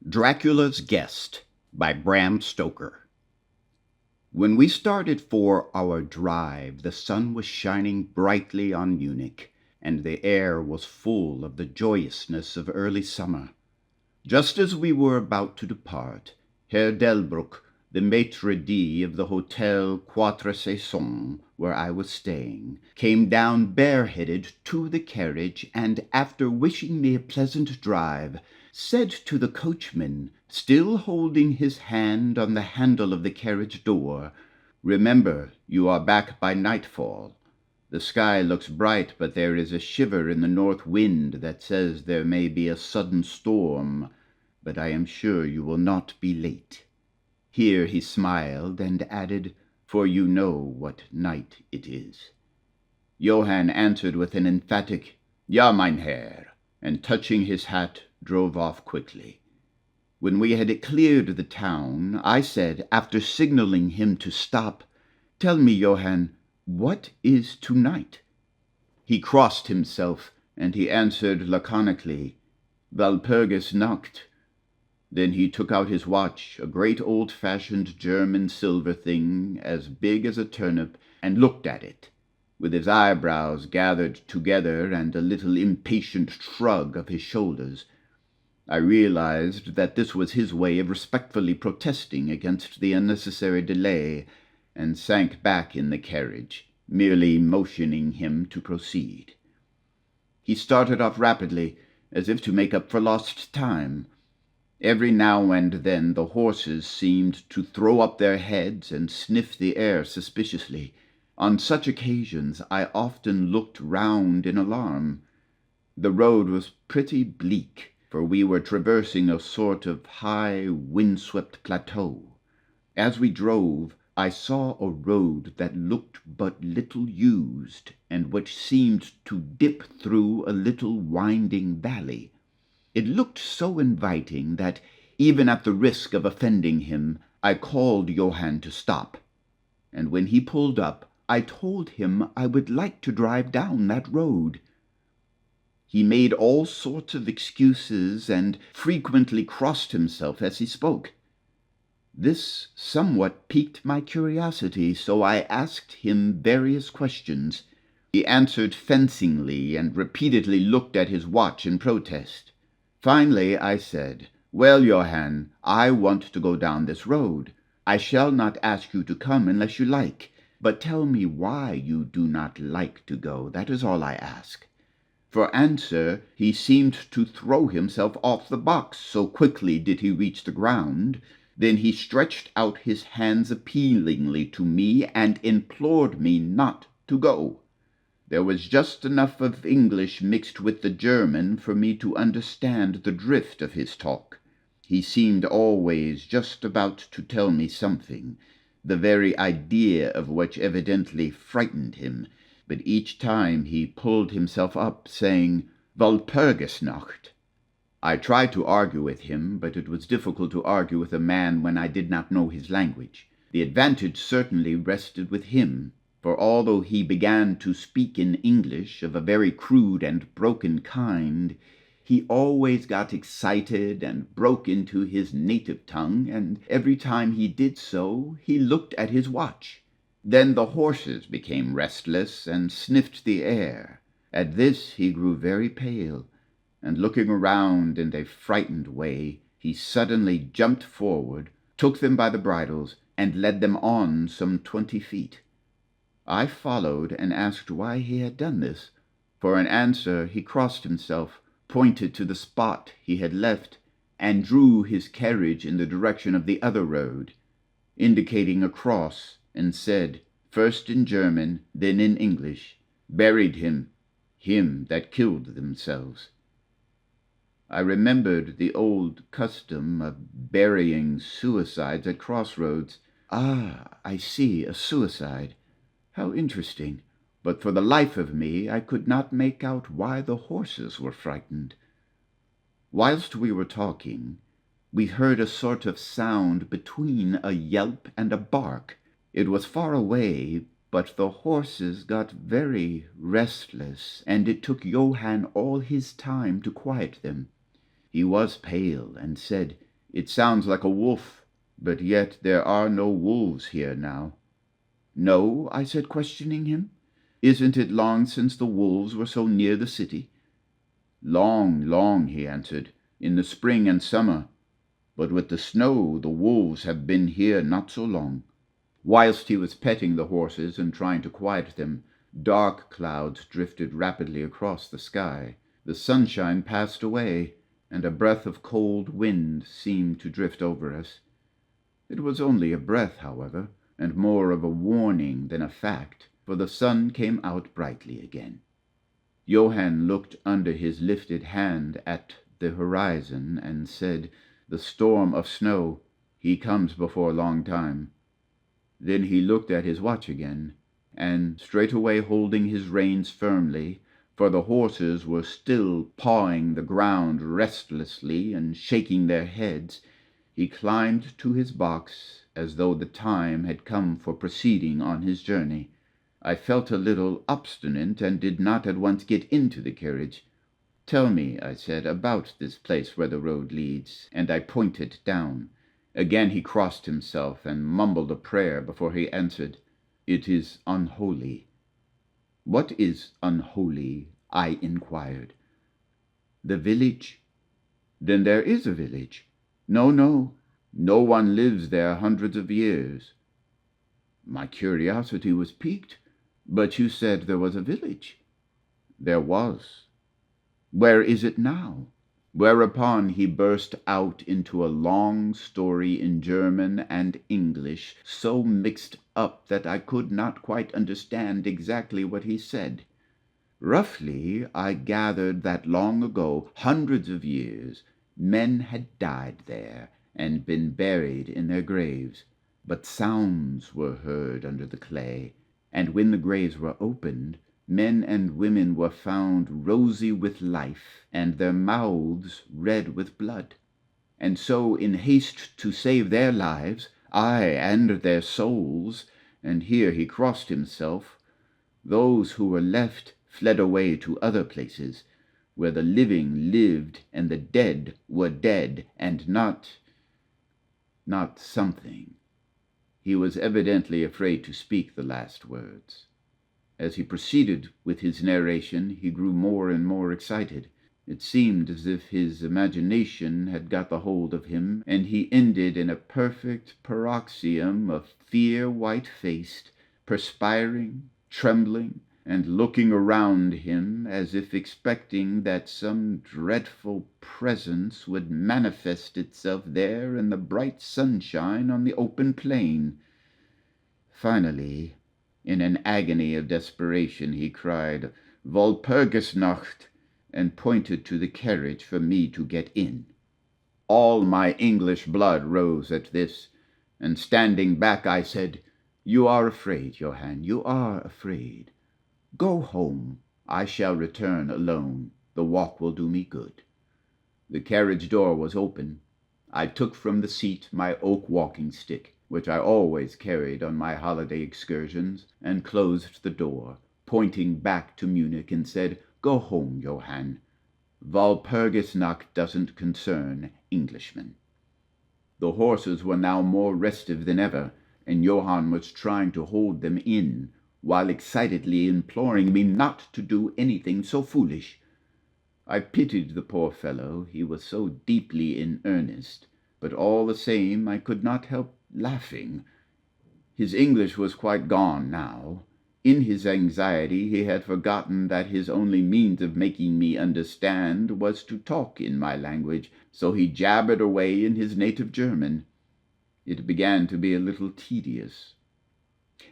Dracula's Guest by Bram Stoker. When we started for our drive, the sun was shining brightly on Munich, and the air was full of the joyousness of early summer. Just as we were about to depart, Herr Delbruck, the maitre d' of the Hotel Quatre Saisons, where I was staying, came down bareheaded to the carriage, and after wishing me a pleasant drive, said to the coachman, still holding his hand on the handle of the carriage door, "Remember, you are back by nightfall. The sky looks bright, but there is a shiver in the north wind that says there may be a sudden storm, but I am sure you will not be late." Here he smiled and added, "For you know what night it is." Johann answered with an emphatic, "Ja, mein Herr," and touching his hat, drove off quickly. When we had cleared the town, I said, after signaling him to stop, "Tell me, Johann, what is tonight?" He crossed himself, and he answered laconically, "Walpurgis Nacht." Then he took out his watch, a great old-fashioned German silver thing, as big as a turnip, and looked at it, with his eyebrows gathered together and a little impatient shrug of his shoulders. I realized that this was his way of respectfully protesting against the unnecessary delay, and sank back in the carriage, merely motioning him to proceed. He started off rapidly, as if to make up for lost time. Every now and then the horses seemed to throw up their heads and sniff the air suspiciously. On such occasions I often looked round in alarm. The road was pretty bleak, for we were traversing a sort of high, wind-swept plateau. As we drove, I saw a road that looked but little used, and which seemed to dip through a little winding valley. It looked so inviting that, even at the risk of offending him, I called Johann to stop, and when he pulled up, I told him I would like to drive down that road. He made all sorts of excuses and frequently crossed himself as he spoke. This somewhat piqued my curiosity, so I asked him various questions. He answered fencingly and repeatedly looked at his watch in protest. Finally I said, "Well, Johann, I want to go down this road. I shall not ask you to come unless you like, but tell me why you do not like to go. That is all I ask." For answer he seemed to throw himself off the box, so quickly did he reach the ground. Then he stretched out his hands appealingly to me and implored me not to go. There was just enough of English mixed with the German for me to understand the drift of his talk. He seemed always just about to tell me something, the very idea of which evidently frightened him, but each time he pulled himself up, saying, "Walpurgis Nacht." I tried to argue with him, but it was difficult to argue with a man when I did not know his language. The advantage certainly rested with him, for although he began to speak in English of a very crude and broken kind, he always got excited and broke into his native tongue, and every time he did so he looked at his watch. Then the horses became restless and sniffed the air. At this he grew very pale, and looking around in a frightened way, he suddenly jumped forward, took them by the bridles, and led them on some 20 feet. I followed and asked why he had done this. For an answer he crossed himself, pointed to the spot he had left, and drew his carriage in the direction of the other road, indicating a cross, and said, first in German, then in English, "Buried him that killed themselves." I remembered the old custom of burying suicides at crossroads. "Ah, I see, a suicide. How interesting." But for the life of me I could not make out why the horses were frightened. Whilst we were talking, we heard a sort of sound between a yelp and a bark. It was far away, but the horses got very restless, and it took Johann all his time to quiet them. He was pale, and said, It sounds like a wolf, but yet there are no wolves here now." "No?" I said, questioning him. "Isn't it long since the wolves were so near the city?" "Long, long," he answered, "in the spring and summer. But with the snow the wolves have been here not so long." Whilst he was petting the horses and trying to quiet them, dark clouds drifted rapidly across the sky. The sunshine passed away, and a breath of cold wind seemed to drift over us. It was only a breath, however, and more of a warning than a fact, for the sun came out brightly again. Johann looked under his lifted hand at the horizon and said, "The storm of snow, he comes before a long time." Then he looked at his watch again, and straightway holding his reins firmly, for the horses were still pawing the ground restlessly and shaking their heads, he climbed to his box as though the time had come for proceeding on his journey. I felt a little obstinate and did not at once get into the carriage. "Tell me," I said, "about this place where the road leads," and I pointed down. Again he crossed himself and mumbled a prayer before he answered, "It is unholy." "What is unholy?" I inquired. "The village." "Then there is a village?" "No, no. No one lives there hundreds of years." My curiosity was piqued. "But you said there was a village." "There was." "Where is it now?" Whereupon he burst out into a long story in German and English, so mixed up that I could not quite understand exactly what he said. Roughly, I gathered that long ago, hundreds of years, men had died there and been buried in their graves, but sounds were heard under the clay, and when the graves were opened, men and women were found rosy with life, and their mouths red with blood. And so, in haste to save their lives, aye, and their souls, and here he crossed himself, those who were left fled away to other places, where the living lived and the dead were dead, and not something. He was evidently afraid to speak the last words. As he proceeded with his narration, he grew more and more excited. It seemed as if his imagination had got the hold of him, and he ended in a perfect paroxysm of fear, white-faced, perspiring, trembling, and looking around him as if expecting that some dreadful presence would manifest itself there in the bright sunshine on the open plain. Finally, in an agony of desperation, he cried, "Walpurgisnacht," and pointed to the carriage for me to get in. All my English blood rose at this, and standing back I said, "You are afraid, Johann, you are afraid. Go home. I shall return alone. The walk will do me good." The carriage door was open. I took from the seat my oak walking stick, which I always carried on my holiday excursions, and closed the door, pointing back to Munich, and said, "Go home, Johann. Walpurgisnacht doesn't concern Englishmen." The horses were now more restive than ever, and Johann was trying to hold them in, while excitedly imploring me not to do anything so foolish. I pitied the poor fellow, he was so deeply in earnest, but all the same I could not help laughing. His English was quite gone now. In his anxiety he had forgotten that his only means of making me understand was to talk in my language, so he jabbered away in his native German. It began to be a little tedious.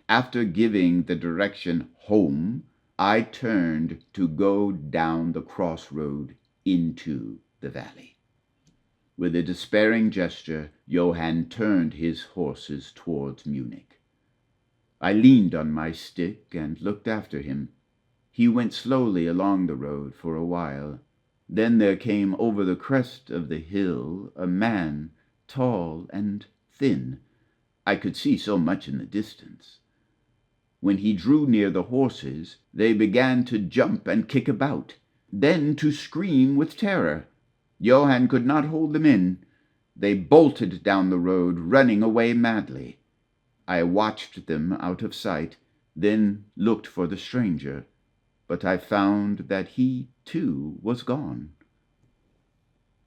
After giving the direction home, I turned to go down the crossroad into the valley. With a despairing gesture, Johann turned his horses towards Munich. I leaned on my stick and looked after him. He went slowly along the road for a while. Then there came over the crest of the hill a man, tall and thin. I could see so much in the distance. When he drew near the horses, they began to jump and kick about, then to scream with terror. Johann could not hold them in. They bolted down the road, running away madly. I watched them out of sight, then looked for the stranger, but I found that he, too, was gone.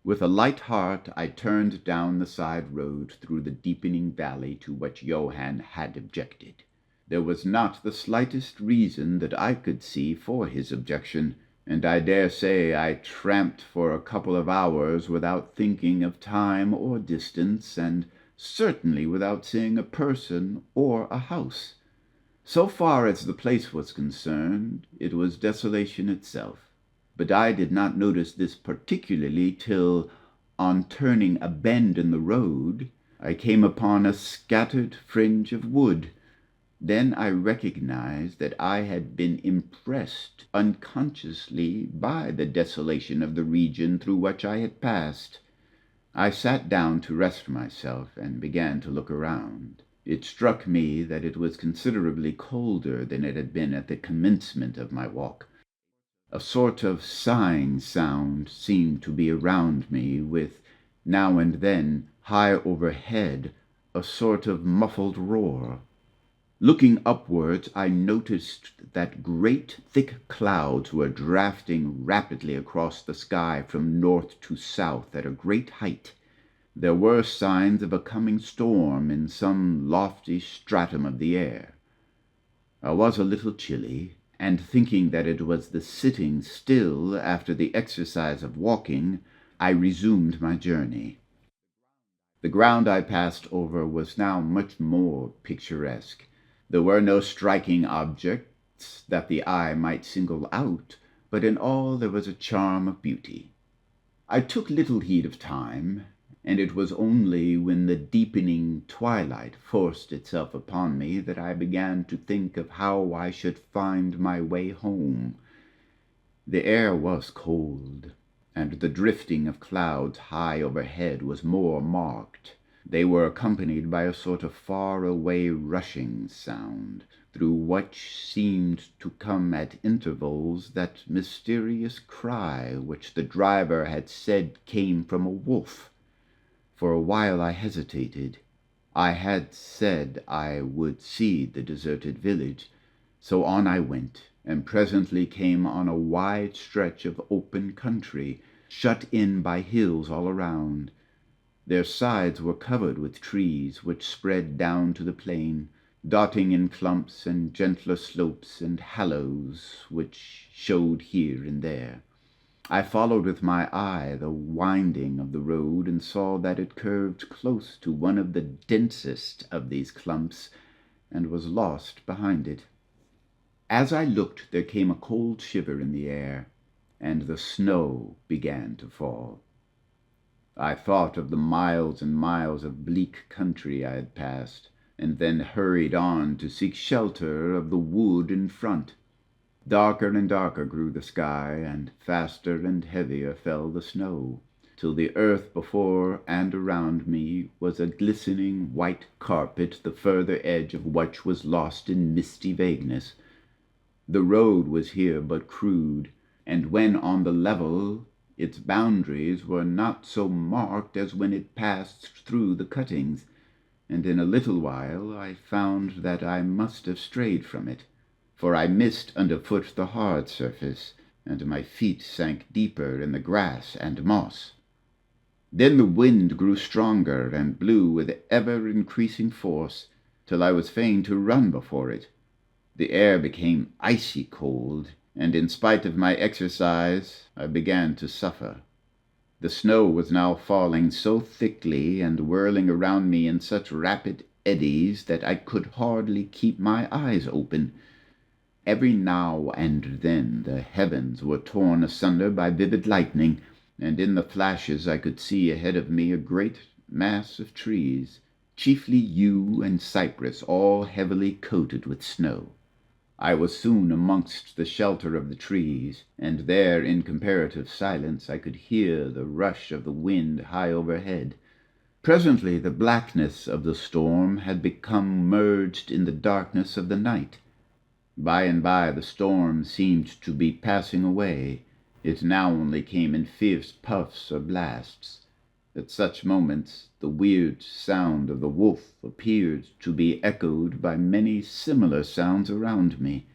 With a light heart, I turned down the side road through the deepening valley to which Johann had objected. There was not the slightest reason that I could see for his objection, and I dare say I tramped for a couple of hours without thinking of time or distance, and certainly without seeing a person or a house. So far as the place was concerned, it was desolation itself. But I did not notice this particularly till, on turning a bend in the road, I came upon a scattered fringe of wood. Then I recognized that I had been impressed unconsciously by the desolation of the region through which I had passed. I sat down to rest myself and began to look around. It struck me that it was considerably colder than it had been at the commencement of my walk. A sort of sighing sound seemed to be around me, with, now and then, high overhead, a sort of muffled roar. Looking upwards, I noticed that great thick clouds were drafting rapidly across the sky from north to south at a great height. There were signs of a coming storm in some lofty stratum of the air. I was a little chilly, and thinking that it was the sitting still after the exercise of walking, I resumed my journey. The ground I passed over was now much more picturesque. There were no striking objects that the eye might single out, but in all there was a charm of beauty. I took little heed of time, and it was only when the deepening twilight forced itself upon me that I began to think of how I should find my way home. The air was cold, and the drifting of clouds high overhead was more marked. They were accompanied by a sort of far-away rushing sound, through which seemed to come at intervals that mysterious cry which the driver had said came from a wolf. For a while I hesitated. I had said I would see the deserted village, so on I went, and presently came on a wide stretch of open country, shut in by hills all around. Their sides were covered with trees which spread down to the plain, dotting in clumps and gentler slopes and hollows which showed here and there. I followed with my eye the winding of the road and saw that it curved close to one of the densest of these clumps and was lost behind it. As I looked, there came a cold shiver in the air, and the snow began to fall. I thought of the miles and miles of bleak country I had passed, and then hurried on to seek shelter of the wood in front. Darker and darker grew the sky, and faster and heavier fell the snow, till the earth before and around me was a glistening white carpet, the further edge of which was lost in misty vagueness. The road was here but crude, and when on the level its boundaries were not so marked as when it passed through the cuttings, and in a little while I found that I must have strayed from it, for I missed underfoot the hard surface, and my feet sank deeper in the grass and moss. Then the wind grew stronger and blew with ever-increasing force, till I was fain to run before it. The air became icy cold, and in spite of my exercise I began to suffer. The snow was now falling so thickly and whirling around me in such rapid eddies that I could hardly keep my eyes open. Every now and then the heavens were torn asunder by vivid lightning, and in the flashes I could see ahead of me a great mass of trees, chiefly yew and cypress, all heavily coated with snow. I was soon amongst the shelter of the trees, and there in comparative silence I could hear the rush of the wind high overhead. Presently the blackness of the storm had become merged in the darkness of the night. By and by the storm seemed to be passing away. It now only came in fierce puffs or blasts. At such moments, the weird sound of the wolf appeared to be echoed by many similar sounds around me.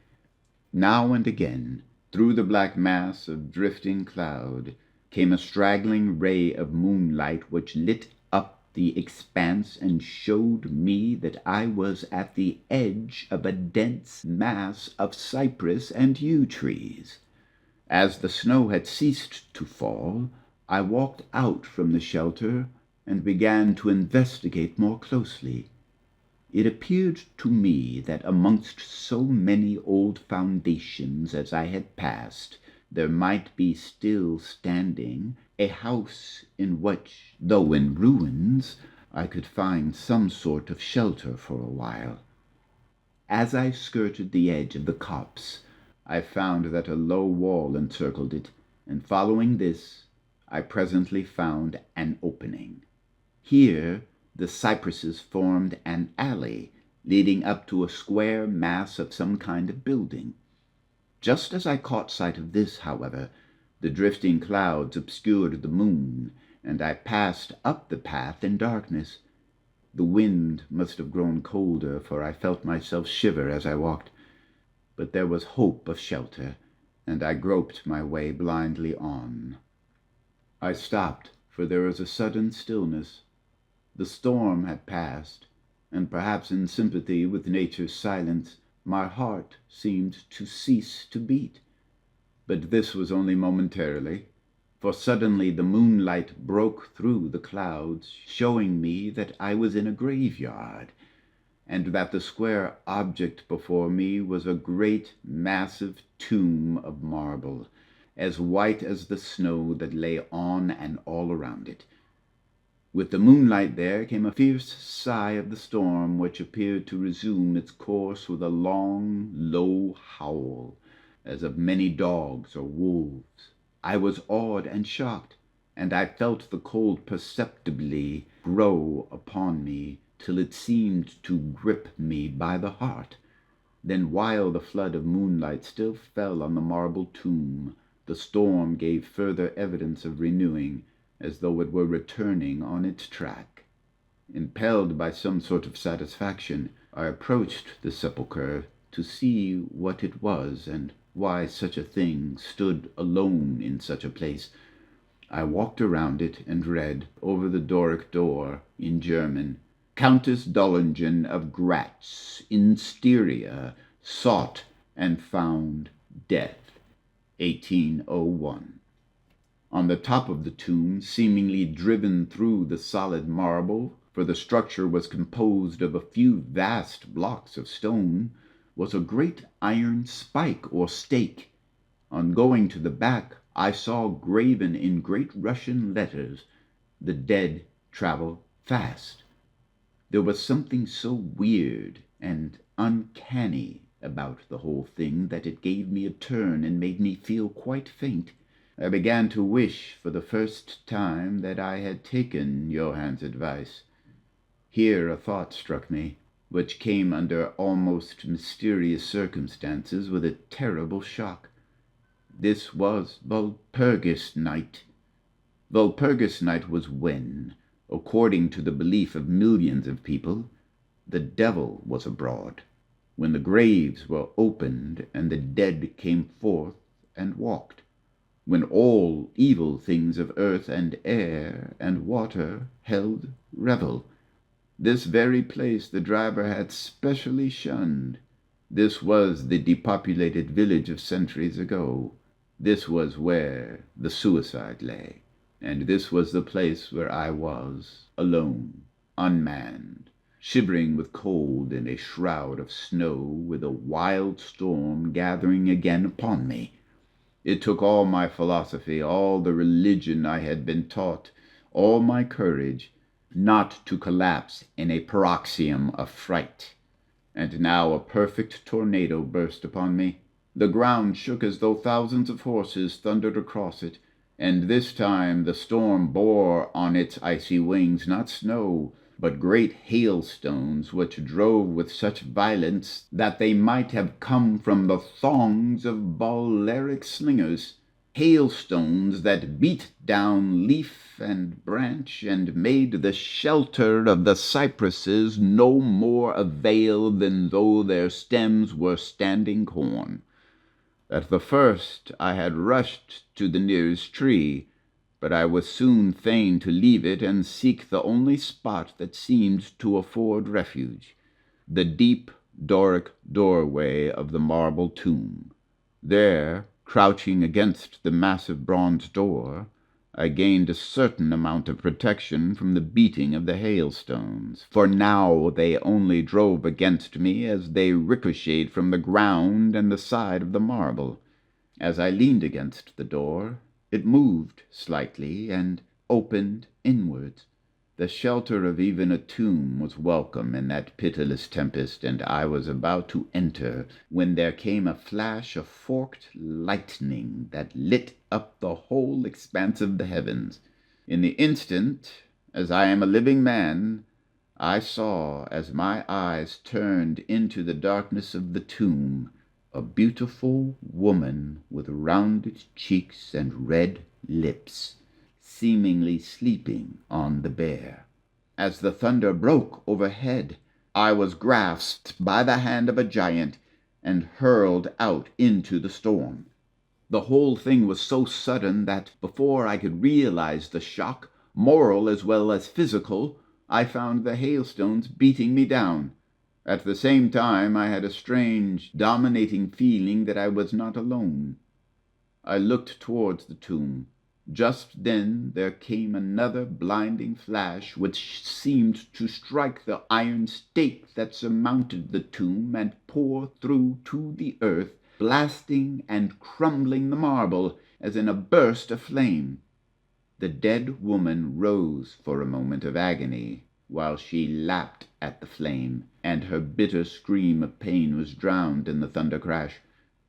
Now and again, through the black mass of drifting cloud, came a straggling ray of moonlight which lit up the expanse and showed me that I was at the edge of a dense mass of cypress and yew trees. As the snow had ceased to fall, I walked out from the shelter and began to investigate more closely. It appeared to me that amongst so many old foundations as I had passed, there might be still standing a house in which, though in ruins, I could find some sort of shelter for a while. As I skirted the edge of the copse, I found that a low wall encircled it, and following this, I presently found an opening. Here the cypresses formed an alley leading up to a square mass of some kind of building. Just as I caught sight of this, however, the drifting clouds obscured the moon, and I passed up the path in darkness. The wind must have grown colder, for I felt myself shiver as I walked. But there was hope of shelter, and I groped my way blindly on. I stopped, for there was a sudden stillness. The storm had passed, and perhaps in sympathy with nature's silence, my heart seemed to cease to beat. But this was only momentarily, for suddenly the moonlight broke through the clouds, showing me that I was in a graveyard, and that the square object before me was a great massive tomb of marble, as white as the snow that lay on and all around it. With the moonlight there came a fierce sigh of the storm, which appeared to resume its course with a long, low howl, as of many dogs or wolves. I was awed and shocked, and I felt the cold perceptibly grow upon me till it seemed to grip me by the heart. Then, while the flood of moonlight still fell on the marble tomb, the storm gave further evidence of renewing, as though it were returning on its track. Impelled by some sort of satisfaction, I approached the sepulchre to see what it was and why such a thing stood alone in such a place. I walked around it and read, over the Doric door, in German, Countess Dollingen of Gratz, in Styria, sought and found death, 1801. On the top of the tomb, seemingly driven through the solid marble, for the structure was composed of a few vast blocks of stone, was a great iron spike or stake. On going to the back, I saw graven in great Russian letters, "The dead travel fast." There was something so weird and uncanny about the whole thing that it gave me a turn and made me feel quite faint. I began to wish for the first time that I had taken Johann's advice. Here a thought struck me, which came under almost mysterious circumstances with a terrible shock. This was Walpurgis Night. Walpurgis Night was when, according to the belief of millions of people, the devil was abroad, when the graves were opened and the dead came forth and walked, when all evil things of earth and air and water held revel. This very place the driver had specially shunned. This was the depopulated village of centuries ago. This was where the suicide lay, and this was the place where I was, alone, unmanned, shivering with cold in a shroud of snow, with a wild storm gathering again upon me. It took all my philosophy, all the religion I had been taught, all my courage, not to collapse in a paroxysm of fright. And now a perfect tornado burst upon me. The ground shook as though thousands of horses thundered across it, and this time the storm bore on its icy wings not snow, but great hailstones, which drove with such violence that they might have come from the thongs of Balearic slingers. hailstones that beat down leaf and branch and made the shelter of the cypresses no more avail than though their stems were standing corn. At the first I had rushed to the nearest tree, but I was soon fain to leave it and seek the only spot that seemed to afford refuge, the deep Doric doorway of the marble tomb. There, crouching against the massive bronze door, I gained a certain amount of protection from the beating of the hailstones, for now they only drove against me as they ricocheted from the ground and the side of the marble. As I leaned against the door, it moved slightly and opened inwards. The shelter of even a tomb was welcome in that pitiless tempest, and I was about to enter when there came a flash of forked lightning that lit up the whole expanse of the heavens. In the instant, as I am a living man, I saw, as my eyes turned into the darkness of the tomb, a beautiful woman with rounded cheeks and red lips, seemingly sleeping on the bier. As the thunder broke overhead, I was grasped by the hand of a giant and hurled out into the storm. The whole thing was so sudden that, before I could realize the shock, moral as well as physical, I found the hailstones beating me down. At the same time, I had a strange, dominating feeling that I was not alone. I looked towards the tomb. Just then there came another blinding flash which seemed to strike the iron stake that surmounted the tomb and pour through to the earth, blasting and crumbling the marble as in a burst of flame. The dead woman rose for a moment of agony while she lapped at the flame, and her bitter scream of pain was drowned in the thunder crash.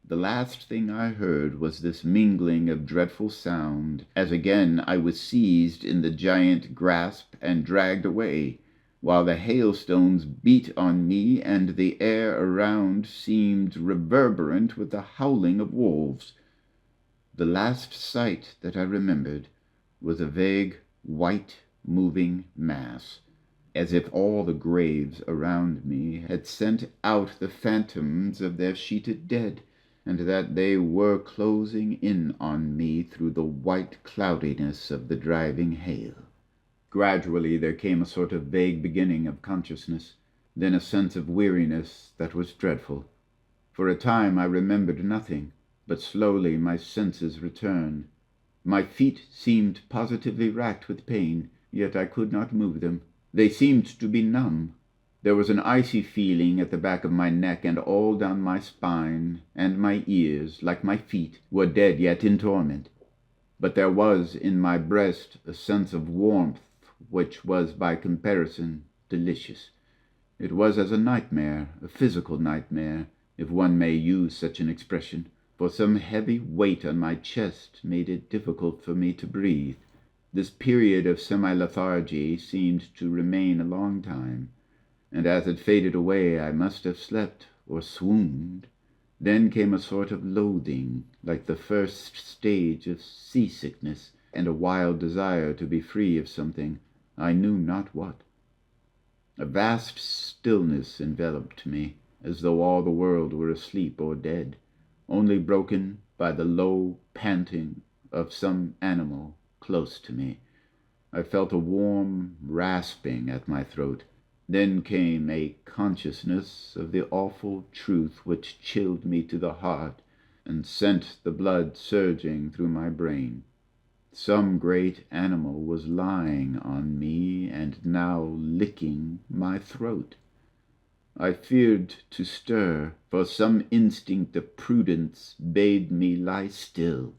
The last thing I heard was this mingling of dreadful sound, as again I was seized in the giant grasp and dragged away, while the hailstones beat on me and the air around seemed reverberant with the howling of wolves. The last sight that I remembered was a vague, white, moving mass, as if all the graves around me had sent out the phantoms of their sheeted dead, and that they were closing in on me through the white cloudiness of the driving hail. Gradually there came a sort of vague beginning of consciousness, then a sense of weariness that was dreadful. For a time I remembered nothing, but slowly my senses returned. My feet seemed positively racked with pain, yet I could not move them. They seemed to be numb. There was an icy feeling at the back of my neck and all down my spine, and my ears, like my feet, were dead yet in torment. But there was in my breast a sense of warmth which was by comparison delicious. It was as a nightmare, a physical nightmare, if one may use such an expression, for some heavy weight on my chest made it difficult for me to breathe. This period of semi-lethargy seemed to remain a long time, and as it faded away I must have slept or swooned. Then came a sort of loathing, like the first stage of seasickness, and a wild desire to be free of something, I knew not what. A vast stillness enveloped me, as though all the world were asleep or dead, only broken by the low panting of some animal close to me. I felt a warm rasping at my throat. Then came a consciousness of the awful truth which chilled me to the heart and sent the blood surging through my brain. Some great animal was lying on me and now licking my throat. I feared to stir, for some instinct of prudence bade me lie still.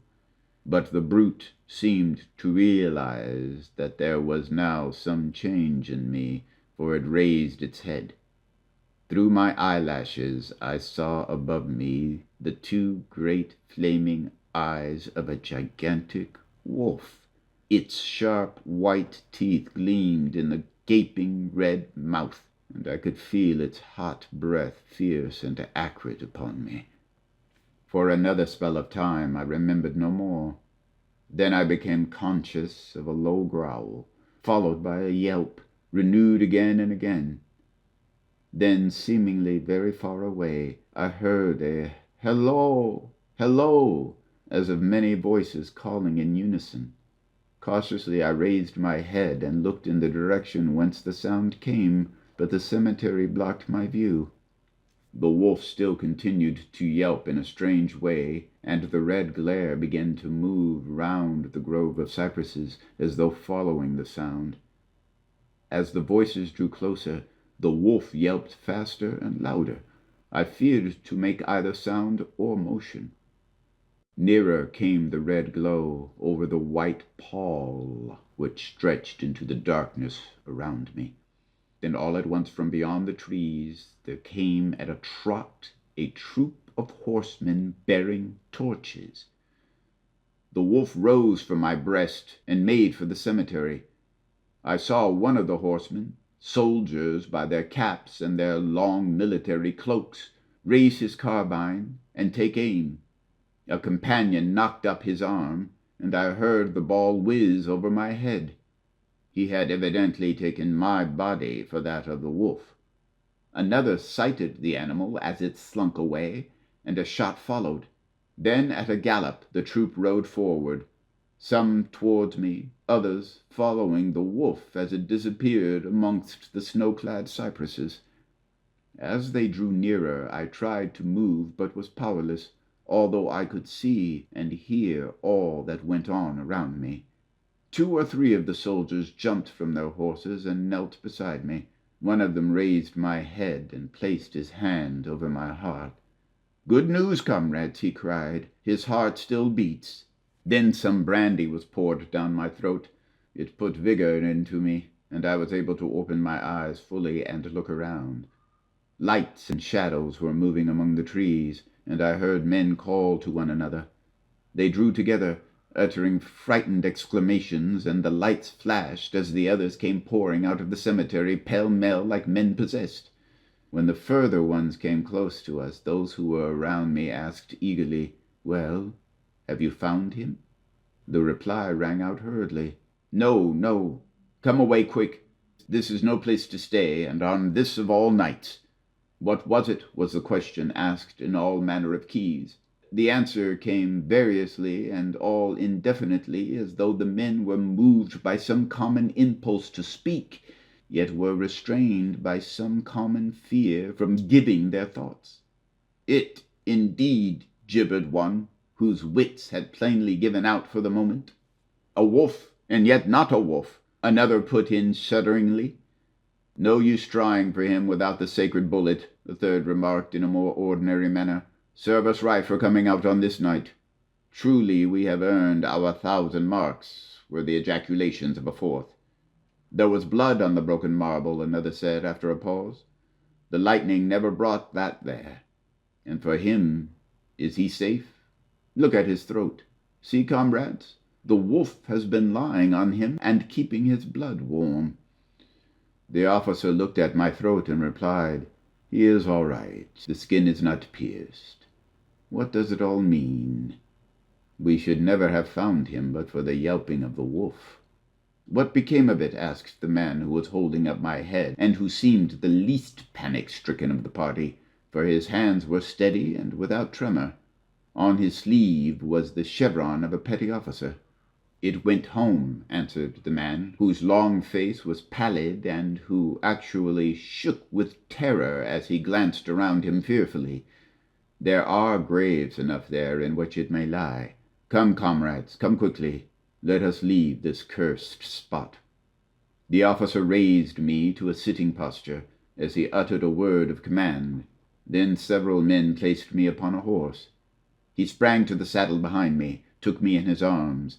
But the brute seemed to realize that there was now some change in me, for it raised its head. Through my eyelashes I saw above me the two great flaming eyes of a gigantic wolf. Its sharp white teeth gleamed in the gaping red mouth, and I could feel its hot breath fierce and acrid upon me. For another spell of time I remembered no more. Then I became conscious of a low growl, followed by a yelp, renewed again and again. Then, seemingly very far away, I heard a "Hello! Hello!" as of many voices calling in unison. Cautiously I raised my head and looked in the direction whence the sound came, but the cemetery blocked my view. The wolf still continued to yelp in a strange way, and the red glare began to move round the grove of cypresses, as though following the sound. As the voices drew closer, the wolf yelped faster and louder. I feared to make either sound or motion. Nearer came the red glow over the white pall which stretched into the darkness around me. Then all at once from beyond the trees there came at a trot a troop of horsemen bearing torches. The wolf rose from my breast and made for the cemetery. I saw one of the horsemen, soldiers by their caps and their long military cloaks, raise his carbine and take aim. A companion knocked up his arm, and I heard the ball whiz over my head. He had evidently taken my body for that of the wolf. Another sighted the animal as it slunk away, and a shot followed. Then at a gallop the troop rode forward, some towards me, others following the wolf as it disappeared amongst the snow-clad cypresses. As they drew nearer, I tried to move, but was powerless, although I could see and hear all that went on around me. 2 or 3 of the soldiers jumped from their horses and knelt beside me. One of them raised my head and placed his hand over my heart. "Good news, comrades," he cried. "His heart still beats." Then some brandy was poured down my throat. It put vigor into me, and I was able to open my eyes fully and look around. Lights and shadows were moving among the trees, and I heard men call to one another. They drew together, uttering frightened exclamations, and the lights flashed as the others came pouring out of the cemetery pell-mell like men possessed. When the further ones came close to us, those who were around me asked eagerly, "Well, have you found him?" The reply rang out hurriedly, "No, no. Come away quick. This is no place to stay, and on this of all nights." "What was it?" was the question, asked in all manner of keys. The answer came variously and all indefinitely, as though the men were moved by some common impulse to speak, yet were restrained by some common fear from giving their thoughts. "It, indeed," gibbered one, whose wits had plainly given out for the moment. "A wolf, and yet not a wolf," another put in shudderingly. "No use trying for him without the sacred bullet," the third remarked in a more ordinary manner. "Serve us right for coming out on this night. Truly we have earned our 1,000 marks," were the ejaculations of a fourth. "There was blood on the broken marble," another said after a pause. "The lightning never brought that there. And for him, is he safe? Look at his throat. See, comrades, the wolf has been lying on him and keeping his blood warm." The officer looked at my throat and replied, "He is all right. The skin is not pierced. What does it all mean? We should never have found him but for the yelping of the wolf." "What became of it?" asked the man who was holding up my head, and who seemed the least panic-stricken of the party, for his hands were steady and without tremor. On his sleeve was the chevron of a petty officer. "It went home," answered the man, whose long face was pallid and who actually shook with terror as he glanced around him fearfully. "There are graves enough there in which it may lie. Come, comrades, come quickly. Let us leave this cursed spot." The officer raised me to a sitting posture as he uttered a word of command. Then several men placed me upon a horse. He sprang to the saddle behind me, took me in his arms,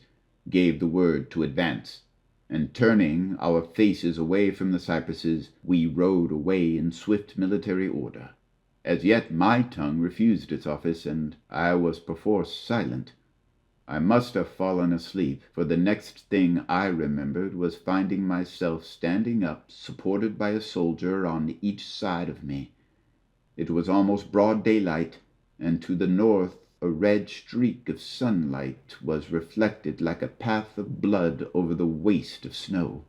gave the word to advance, and turning our faces away from the cypresses, we rode away in swift military order. As yet my tongue refused its office, and I was perforce silent. I must have fallen asleep, for the next thing I remembered was finding myself standing up, supported by a soldier on each side of me. It was almost broad daylight, and to the north A red streak of sunlight was reflected like a path of blood over the waste of snow.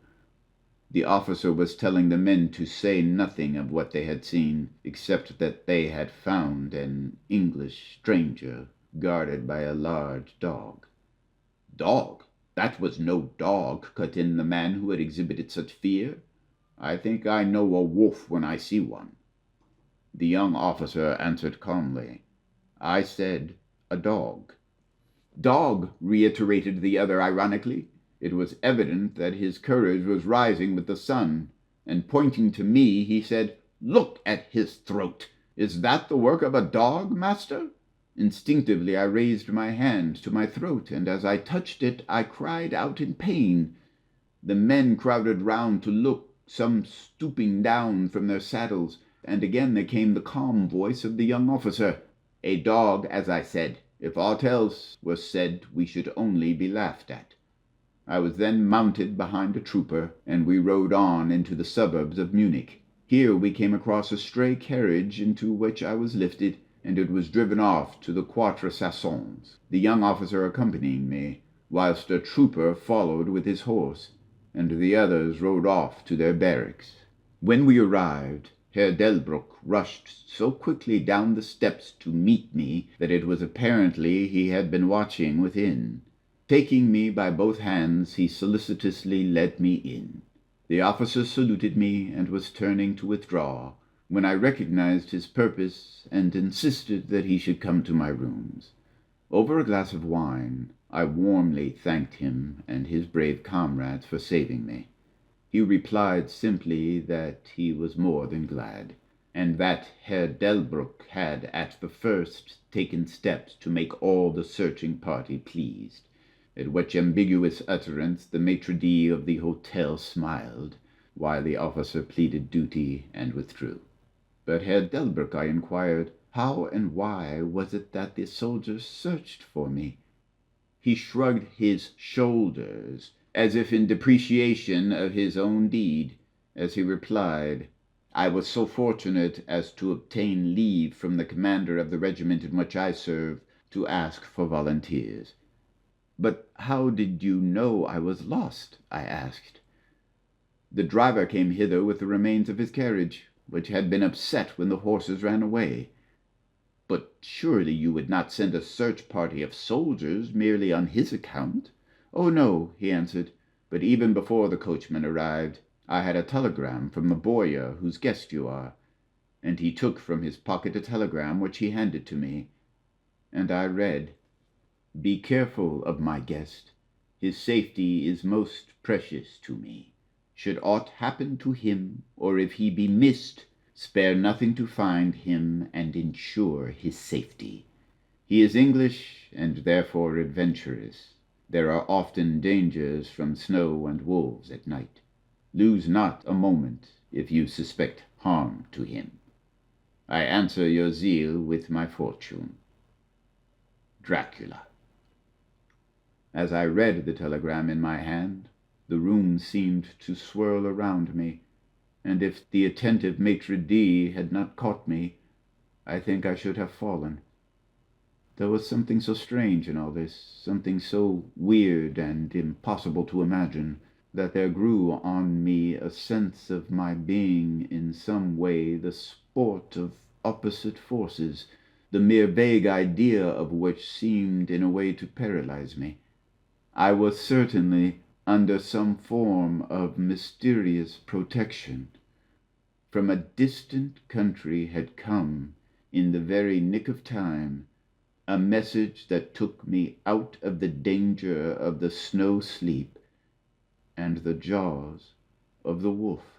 The officer was telling the men to say nothing of what they had seen, except that they had found an English stranger guarded by a large dog. Dog? That was no dog, cut in the man who had exhibited such fear. I think I know a wolf when I see one. The young officer answered calmly. I said, a dog. Dog, reiterated the other ironically. It was evident that his courage was rising with the sun, and pointing to me, he said, Look at his throat. Is that the work of a dog, master? Instinctively I raised my hand to my throat, and as I touched it, I cried out in pain. The men crowded round to look, some stooping down from their saddles, and again there came the calm voice of the young officer. A dog, as I said. If aught else was said, we should only be laughed at. I was then mounted behind a trooper, and we rode on into the suburbs of Munich. Here we came across a stray carriage into which I was lifted, and it was driven off to the Quatre Saisons, the young officer accompanying me, whilst a trooper followed with his horse, and the others rode off to their barracks. When we arrived, Herr Delbruck rushed so quickly down the steps to meet me that it was apparently he had been watching within. Taking me by both hands, he solicitously led me in. The officer saluted me and was turning to withdraw, when I recognized his purpose and insisted that he should come to my rooms. Over a glass of wine, I warmly thanked him and his brave comrades for saving me. He replied simply that he was more than glad, and that Herr Delbruck had at the first taken steps to make all the searching party pleased, at which ambiguous utterance the maitre d' of the hotel smiled, while the officer pleaded duty and withdrew. But Herr Delbruck, I inquired, how and why was it that the soldiers searched for me? He shrugged his shoulders, as if in depreciation of his own deed, as he replied, I was so fortunate as to obtain leave from the commander of the regiment in which I serve to ask for volunteers. But how did you know I was lost? I asked. The driver came hither with the remains of his carriage, which had been upset when the horses ran away. But surely you would not send a search party of soldiers merely on his account? Oh, no, he answered, but even before the coachman arrived, I had a telegram from the bowyer whose guest you are, and he took from his pocket a telegram which he handed to me, and I read, Be careful of my guest. His safety is most precious to me. Should aught happen to him, or if he be missed, spare nothing to find him and ensure his safety. He is English and therefore adventurous. There are often dangers from snow and wolves at night. Lose not a moment if you suspect harm to him. I answer your zeal with my fortune. Dracula. As I read the telegram in my hand, the room seemed to swirl around me, and if the attentive maitre d' had not caught me, I think I should have fallen. There was something so strange in all this, something so weird and impossible to imagine, that there grew on me a sense of my being in some way the sport of opposite forces, the mere vague idea of which seemed in a way to paralyze me. I was certainly under some form of mysterious protection. From a distant country had come, in the very nick of time, a message that took me out of the danger of the snow sleep and the jaws of the wolf.